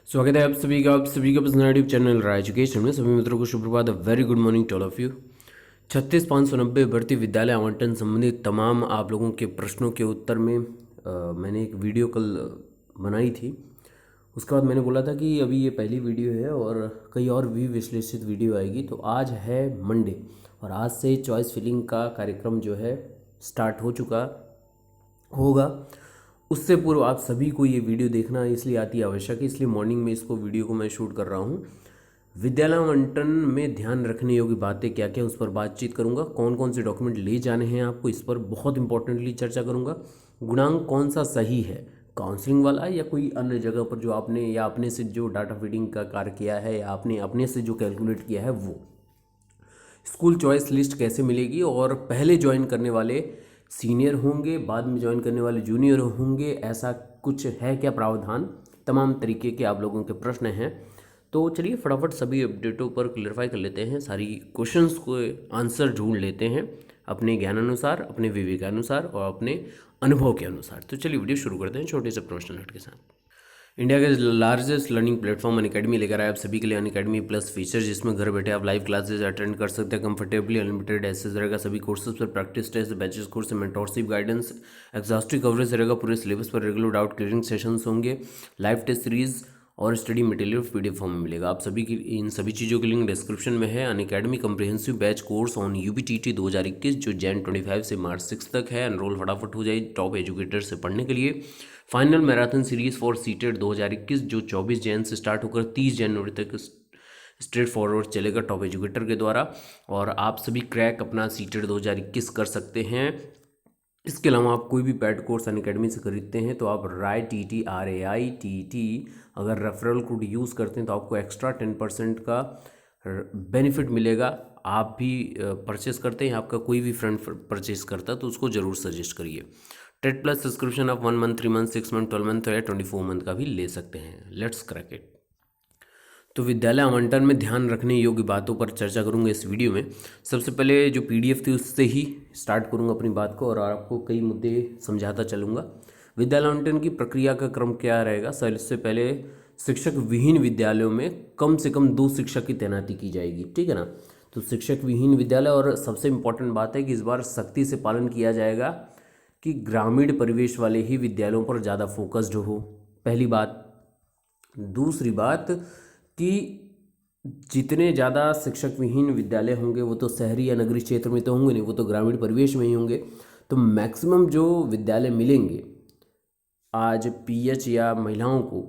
स्वागत है आप सभी का पसंदीदा यूट्यूब चैनल राय एजुकेशन में। सभी मित्रों को शुभ प्रभात। Very good morning to all of you. 36,590 भर्ती विद्यालय आवंटन संबंधित तमाम आप लोगों के प्रश्नों के उत्तर में मैंने एक वीडियो कल बनाई थी। उसके बाद मैंने बोला था कि अभी ये पहली वीडियो है और कई और भी विश्लेषित वीडियो आएगी। तो आज है मंडे और आज से चॉइस फिलिंग का कार्यक्रम जो है स्टार्ट हो चुका होगा। उससे पूर्व आप सभी को ये वीडियो देखना इसलिए अति आवश्यक है, इसलिए मॉर्निंग में इसको वीडियो को मैं शूट कर रहा हूँ। विद्यालय आवंटन में ध्यान रखने योग्य बातें क्या क्या, उस पर बातचीत करूँगा। कौन कौन से डॉक्यूमेंट ले जाने हैं आपको, इस पर बहुत इंपॉर्टेंटली चर्चा करूँगा। गुणांक कौन सा सही है, काउंसलिंग वाला या कोई अन्य जगह पर जो आपने या अपने से जो डाटा फीडिंग का कार्य किया है या आपने अपने से जो कैलकुलेट किया है वो। स्कूल चॉइस लिस्ट कैसे मिलेगी और पहले ज्वाइन करने वाले सीनियर होंगे, बाद में ज्वाइन करने वाले जूनियर होंगे, ऐसा कुछ है क्या प्रावधान। तमाम तरीके के आप लोगों के प्रश्न हैं। तो चलिए फटाफट सभी अपडेटों पर क्लियरफाई कर लेते हैं, सारी क्वेश्चंस को आंसर ढूंढ लेते हैं अपने ज्ञानानुसार, अपने विवेकानुसार और अपने अनुभव के अनुसार। तो चलिए वीडियो शुरू करते हैं छोटे से प्रश्न नोट के साथ। इंडिया के लार्जेस्ट लर्निंग प्लेटफॉर्म अनअकैडमी लेकर आए आप सभी के लिए अनअकैडमी प्लस फीचर, जिसमें घर बैठे आप लाइव क्लासेस अटेंड कर सकते हैं कंफर्टेबली। अनलिमिटेड एक्सेस रहेगा सभी कोर्सेज पर, practice test, batches course, mentorship, guidance, exhaustive coverage रहेगा पूरे सिलेबस पर, रेगुलर डाउट क्लियरिंग सेशंस होंगे, लाइव टेस्ट सीरीज और स्टडी मटेरियल पीडीएफ फॉर्म में मिलेगा। आप सभी की इन सभी चीज़ों की लिंक डिस्क्रिप्शन में है। Unacademy comprehensive batch course on UPTT 2021 जो जैन 25 से मार्च 6 तक है। एनरोल फटाफट हो जाए टॉप एजुकेटर से पढ़ने के लिए। Final marathon series for seated 2021 जो 24 जैन से स्टार्ट होकर 30 जनवरी तक स्ट्रेट फॉरवर्ड चलेगा टॉप एजुकेटर के द्वारा। और आप सभी क्रैक अपना सीटेड 2021 कर सकते हैं। इसके अलावा आप कोई भी पैड कोर्स अनअकैडमी से खरीदते हैं तो आप राय RAITT अगर रेफरल कोड यूज़ करते हैं तो आपको एक्स्ट्रा 10% का बेनिफिट मिलेगा। आप भी परचेस करते हैं, आपका कोई भी फ्रेंड परचेस करता है तो उसको ज़रूर सजेस्ट करिए। टेट प्लस सब्सक्रिप्शन आप 1 मंथ, 3 मंथ, 6 मंथ, 12 मंथ या 24 मंथ का भी ले सकते हैं। Let's crack it. तो विद्यालय आवंटन में ध्यान रखने योग्य बातों पर चर्चा करूंगा इस वीडियो में। सबसे पहले जो पीडीएफ थी उससे ही स्टार्ट करूंगा अपनी बात को और आपको कई मुद्दे समझाता चलूंगा। विद्यालय आवंटन की प्रक्रिया का क्रम क्या रहेगा। इससे पहले शिक्षक विहीन विद्यालयों में कम से कम 2 शिक्षक की तैनाती की जाएगी, ठीक है ना। तो शिक्षक विहीन विद्यालय, और सबसे इम्पोर्टेंट बात है कि इस बार सख्ती से पालन किया जाएगा कि ग्रामीण परिवेश वाले ही विद्यालयों पर ज़्यादा फोकस्ड हो, पहली बात। दूसरी बात कि जितने ज़्यादा शिक्षक विहीन विद्यालय होंगे वो तो शहरी या नगरीय क्षेत्र में तो होंगे नहीं, वो तो ग्रामीण परिवेश में ही होंगे। तो मैक्सिमम जो विद्यालय मिलेंगे आज पीएच या महिलाओं को,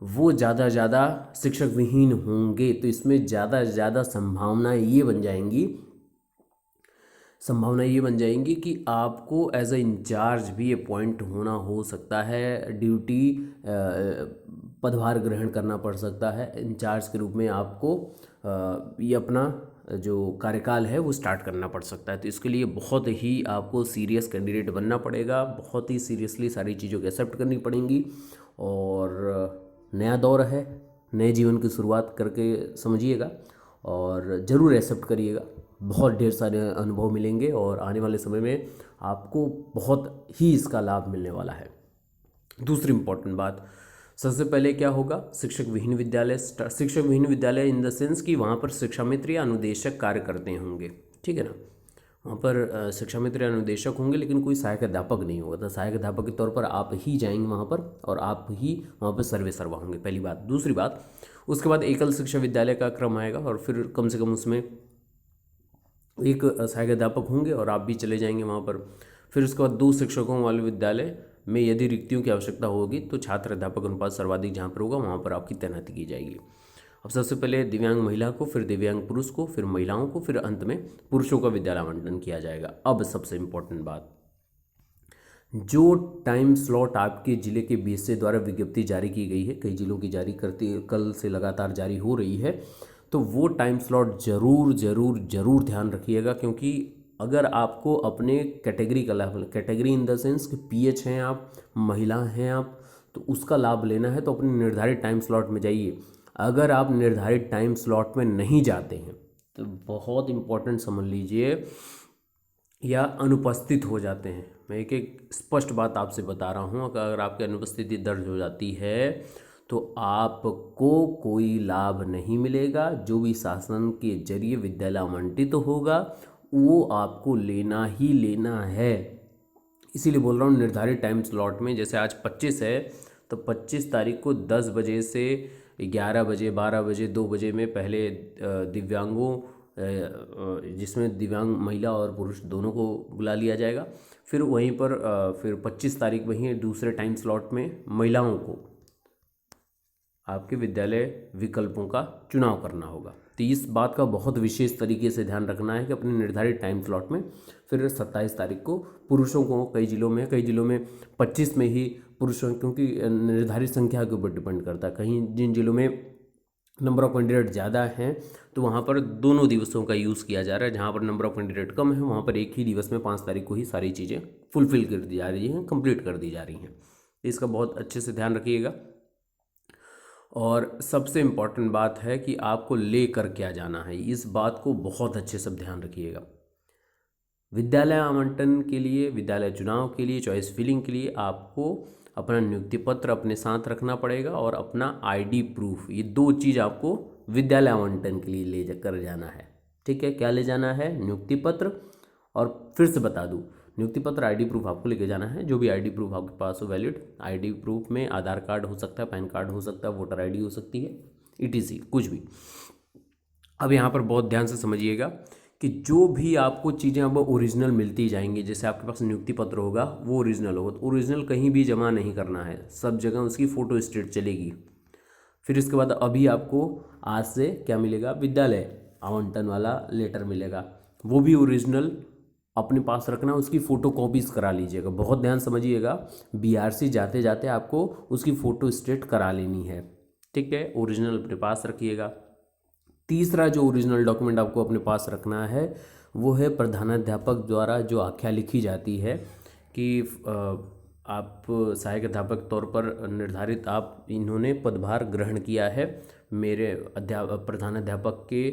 वो ज़्यादा शिक्षक विहीन होंगे। तो इसमें ज़्यादा संभावना ये बन जाएंगी कि आपको एज अ इंचार्ज भी अपॉइंट होना हो सकता है, ड्यूटी पदभार ग्रहण करना पड़ सकता है। इंचार्ज के रूप में आपको ये अपना जो कार्यकाल है वो स्टार्ट करना पड़ सकता है। तो इसके लिए बहुत ही आपको सीरियस कैंडिडेट बनना पड़ेगा, बहुत ही सीरियसली सारी चीज़ों को एक्सेप्ट करनी पड़ेंगी। और नया दौर है, नए जीवन की शुरुआत करके समझिएगा और ज़रूर एक्सेप्ट करिएगा। बहुत ढेर सारे अनुभव मिलेंगे और आने वाले समय में आपको बहुत ही इसका लाभ मिलने वाला है। दूसरी इम्पॉर्टेंट बात, सबसे पहले क्या होगा, शिक्षक विहीन विद्यालय इन द सेंस कि वहाँ पर शिक्षा मित्र या अनुदेशक कार्य करते होंगे, ठीक है ना। वहाँ पर शिक्षा मित्र या अनुदेशक होंगे लेकिन कोई सहायक अध्यापक नहीं होगा। तो सहायक अध्यापक के तौर पर आप ही जाएंगे वहाँ पर और आप ही वहाँ पर सर्वा होंगे, पहली बात। दूसरी बात, उसके बाद एकल शिक्षा विद्यालय का क्रम आएगा और फिर कम से कम उसमें एक सहायक अध्यापक होंगे और आप भी चले जाएंगे वहाँ पर। फिर उसके बाद 2 शिक्षकों वाले विद्यालय में यदि रिक्तियों की आवश्यकता होगी तो छात्र अध्यापक अनुपात सर्वाधिक जहाँ पर होगा वहाँ पर आपकी तैनाती की जाएगी। अब सबसे पहले दिव्यांग महिला को, फिर दिव्यांग पुरुष को, फिर महिलाओं को, फिर अंत में पुरुषों का विद्यालय आवंटन किया जाएगा। अब सबसे इम्पोर्टेंट बात, जो टाइम स्लॉट आपके ज़िले के बीएसए द्वारा विज्ञप्ति जारी की गई है, कई जिलों की जारी करती कल से लगातार जारी हो रही है, तो वो टाइम स्लॉट ज़रूर ध्यान रखिएगा। क्योंकि अगर आपको अपने कैटेगरी का लाभ, कैटेगरी इन द सेंस कि पीएच हैं आप, महिला हैं आप, तो उसका लाभ लेना है तो अपने निर्धारित टाइम स्लॉट में जाइए। अगर आप निर्धारित टाइम स्लॉट में नहीं जाते हैं तो बहुत इम्पोर्टेंट समझ लीजिए, या अनुपस्थित हो जाते हैं, मैं एक स्पष्ट बात आपसे बता रहा हूँ, अगर आपकी अनुपस्थिति दर्ज हो जाती है तो आपको कोई लाभ नहीं मिलेगा। जो भी शासन के जरिए विद्यालय आवंटित तो होगा वो आपको लेना ही लेना है। इसीलिए बोल रहा हूँ निर्धारित टाइम स्लॉट में। जैसे आज 25 है तो 25 तारीख को 10 बजे से 11 बजे 12 बजे 2 बजे में पहले दिव्यांगों जिसमें दिव्यांग महिला और पुरुष दोनों को बुला लिया जाएगा। फिर वहीं पर फिर 25 तारीख वहीं दूसरे टाइम स्लॉट में महिलाओं को आपके विद्यालय विकल्पों का चुनाव करना होगा। तो इस बात का बहुत विशेष तरीके से ध्यान रखना है कि अपने निर्धारित टाइम स्लॉट में फिर 27 तारीख को पुरुषों को कई जिलों में 25 में ही पुरुषों, क्योंकि निर्धारित संख्या के ऊपर डिपेंड करता है। कहीं जिन जिलों में नंबर ऑफ कैंडिडेट ज़्यादा हैं तो वहाँ पर दोनों दिवसों का यूज़ किया जा रहा है। जहाँ पर नंबर ऑफ कैंडिडेट कम है वहाँ पर एक ही दिवस में 5 तारीख को ही सारी चीज़ें फुलफिल कर दी जा रही हैं, कंप्लीट कर दी जा रही हैं। इसका बहुत अच्छे से ध्यान रखिएगा। और सबसे इम्पॉर्टेंट बात है कि आपको ले कर क्या जाना है, इस बात को बहुत अच्छे से ध्यान रखिएगा। विद्यालय आवंटन के लिए, विद्यालय चुनाव के लिए, चॉइस फिलिंग के लिए आपको अपना नियुक्ति पत्र अपने साथ रखना पड़ेगा और अपना आईडी प्रूफ। ये दो चीज़ आपको विद्यालय आवंटन के लिए ले कर जाना है। ठीक है, क्या ले जाना है? नियुक्ति पत्र। और फिर से बता दूं, नियुक्ति पत्र, आईडी प्रूफ आपको लेके जाना है। जो भी आईडी प्रूफ आपके पास हो वैलिड। आईडी प्रूफ में आधार कार्ड हो सकता है, पैन कार्ड हो सकता है, वोटर आईडी हो सकती है, ईटीसी कुछ भी। अब यहाँ पर बहुत ध्यान से समझिएगा कि जो भी आपको चीज़ें अब ओरिजिनल मिलती जाएंगी। जैसे आपके पास नियुक्ति पत्र होगा वो ओरिजिनल होगा, तो ओरिजिनल कहीं भी जमा नहीं करना है, सब जगह उसकी फ़ोटो स्टेट चलेगी। फिर इसके बाद अभी आपको आज से क्या मिलेगा? विद्यालय आवंटन वाला लेटर मिलेगा, वो भी ओरिजिनल अपने पास रखना, उसकी फ़ोटो कॉपीज़ करा लीजिएगा। बहुत ध्यान समझिएगा, बीआरसी जाते जाते आपको उसकी फ़ोटो स्टेट करा लेनी है। ठीक है, ओरिजिनल अपने पास रखिएगा। तीसरा जो ओरिजिनल डॉक्यूमेंट आपको अपने पास रखना है वो है प्रधानाध्यापक द्वारा जो आख्या लिखी जाती है कि आप सहायक अध्यापक तौर पर निर्धारित, आप इन्होंने पदभार ग्रहण किया है मेरे प्रधानाध्यापक के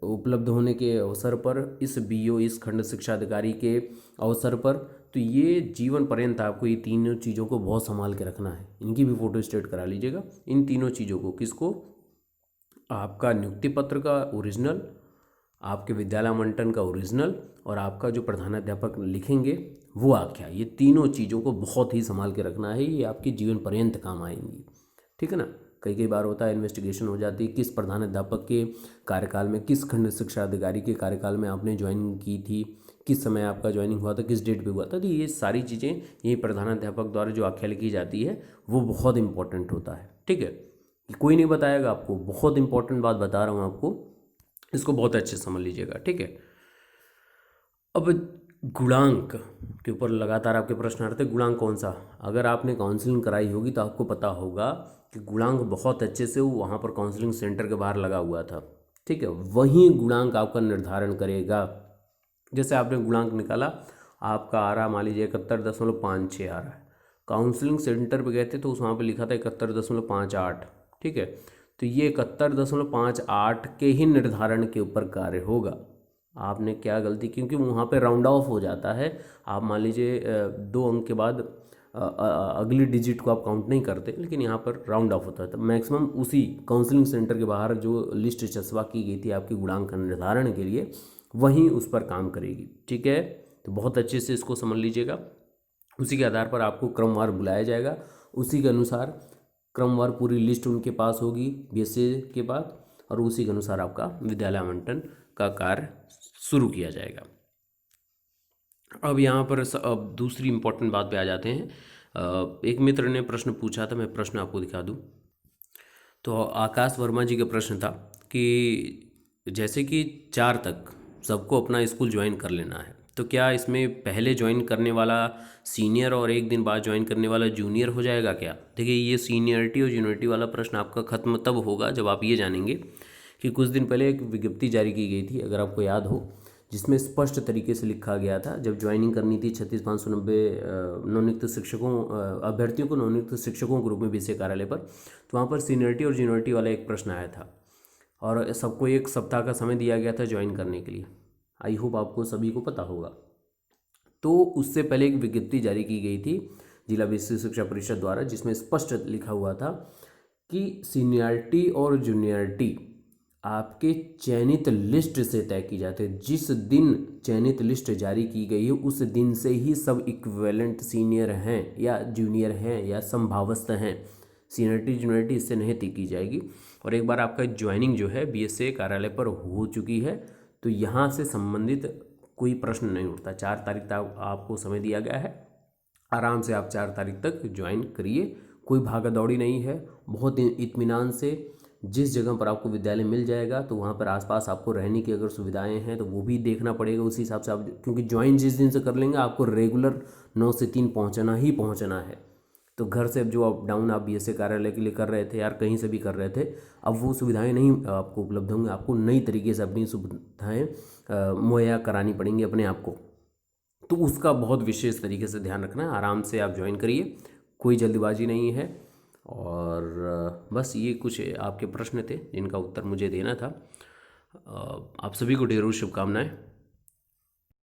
उपलब्ध होने के अवसर पर, इस बीओ, इस खंड शिक्षा अधिकारी के अवसर पर। तो ये जीवन पर्यंत आपको ये तीनों चीज़ों को बहुत संभाल के रखना है। इनकी भी फ़ोटो स्टेट करा लीजिएगा। इन तीनों चीज़ों को, किसको? आपका नियुक्ति पत्र का ओरिजिनल, आपके विद्यालय आवंटन का ओरिजिनल, और आपका जो प्रधानाध्यापक लिखेंगे वो आख्या, ये तीनों चीज़ों को बहुत ही संभाल के रखना है। ये आपके जीवन पर्यंत काम आएंगी। ठीक है ना? कई कई बार होता है इन्वेस्टिगेशन हो जाती है, किस प्रधानाध्यापक के कार्यकाल में, किस खंड शिक्षा अधिकारी के कार्यकाल में आपने ज्वाइनिंग की थी, किस समय आपका ज्वाइनिंग हुआ था, किस डेट पे हुआ था। तो ये सारी चीज़ें यही प्रधानाध्यापक द्वारा जो आख्या लिखी जाती है वो बहुत इंपॉर्टेंट होता है। ठीक है, कोई नहीं बताएगा आपको, बहुत इंपॉर्टेंट बात बता रहा हूँ आपको, इसको बहुत अच्छे से समझ लीजिएगा। ठीक है, अब गुणांक के ऊपर लगातार आपके प्रश्न आते हैं। गुणांक कौन सा? अगर आपने काउंसलिंग कराई होगी तो आपको पता होगा कि गुणांक बहुत अच्छे से वहाँ पर काउंसलिंग सेंटर के बाहर लगा हुआ था। ठीक है, वही गुणांक आपका निर्धारण करेगा। जैसे आपने गुणांक निकाला, आपका आ रहा मान लीजिए 71.56 आ रहा है। काउंसलिंग सेंटर पे गए थे तो उस वहाँ पे लिखा था 71.58। ठीक है, तो ये 71.58 के ही निर्धारण के ऊपर कार्य होगा। आपने क्या गलती, क्योंकि वहाँ पे राउंड ऑफ हो जाता है। आप मान लीजिए 2 अंक के बाद अगली डिजिट को आप काउंट नहीं करते, लेकिन यहाँ पर राउंड ऑफ होता है। तो मैक्सिमम उसी काउंसलिंग सेंटर के बाहर जो लिस्ट चस्पा की गई थी आपकी गुणांक का निर्धारण के लिए, वहीं उस पर काम करेगी। ठीक है, तो बहुत अच्छे से इसको समझ लीजिएगा। उसी के आधार पर आपको क्रमवार बुलाया जाएगा, उसी के अनुसार क्रमवार पूरी लिस्ट उनके पास होगी बीएससी के बाद, और उसी के अनुसार आपका विद्यालय आवंटन का कार्य शुरू किया जाएगा। अब यहाँ पर अब दूसरी इम्पोर्टेंट बात पे आ जाते हैं। एक मित्र ने प्रश्न पूछा था, मैं प्रश्न आपको दिखा दूँ। तो आकाश वर्मा जी का प्रश्न था कि जैसे कि 4 तक सबको अपना स्कूल ज्वाइन कर लेना है, तो क्या इसमें पहले ज्वाइन करने वाला सीनियर और एक दिन बाद ज्वाइन करने वाला जूनियर हो जाएगा क्या? देखिए, ये सीनियरिटी और जूनियरिटी वाला प्रश्न आपका ख़त्म तब होगा जब आप ये जानेंगे कि कुछ दिन पहले एक विज्ञप्ति जारी की गई थी, अगर आपको याद हो, जिसमें स्पष्ट तरीके से लिखा गया था, जब ज्वाइनिंग करनी थी 36,590 नवनियुक्त शिक्षकों अभ्यर्थियों को नवनियुक्त शिक्षकों के रूप में विषय कार्यालय पर, तो वहाँ पर सीनियरिटी और जूनियरिटी वाला एक प्रश्न आया था और सबको 1 सप्ताह का समय दिया गया था ज्वाइन करने के लिए। आई होप आपको सभी को पता होगा। तो उससे पहले एक विज्ञप्ति जारी की गई थी जिला विस्तृत शिक्षा परिषद द्वारा, जिसमें स्पष्ट लिखा हुआ था कि सीनियरिटी और जूनियरिटी आपके चयनित लिस्ट से तय की जाती है। जिस दिन चयनित लिस्ट जारी की गई है उस दिन से ही सब इक्विवेलेंट सीनियर हैं या जूनियर हैं या संभावस्थ हैं। सीनियरिटी जूनियरिटी इससे नहीं तय की जाएगी। और एक बार आपका ज्वाइनिंग जो है बीएसए कार्यालय पर हो चुकी है तो यहाँ से संबंधित कोई प्रश्न नहीं उठता। 4 तारीख तक आपको समय दिया गया है, आराम से आप 4 तारीख तक ज्वाइन करिए। कोई भागा दौड़ी नहीं है, बहुत इत्मीनान से जिस जगह पर आपको विद्यालय मिल जाएगा तो वहाँ पर आसपास आपको रहने की अगर सुविधाएं हैं तो वो भी देखना पड़ेगा। उसी हिसाब से आप, क्योंकि ज्वाइन जिस दिन से कर लेंगे आपको रेगुलर 9 से 3 पहुँचना ही पहुँचना है। तो घर से जो अप डाउन आप बीएसए कार्यालय के लिए कर रहे थे यार, कहीं से भी कर रहे थे, अब वो सुविधाएं नहीं आपको उपलब्ध होंगी। आपको नई तरीके से अपनी सुविधाएं मुहैया करानी पड़ेंगी अपने आप को। तो उसका बहुत विशेष तरीके से ध्यान रखना है। आराम से आप ज्वाइन करिए, कोई जल्दबाजी नहीं है। और बस ये कुछ आपके प्रश्न थे जिनका उत्तर मुझे देना था। आप सभी को ढेरों शुभकामनाएं।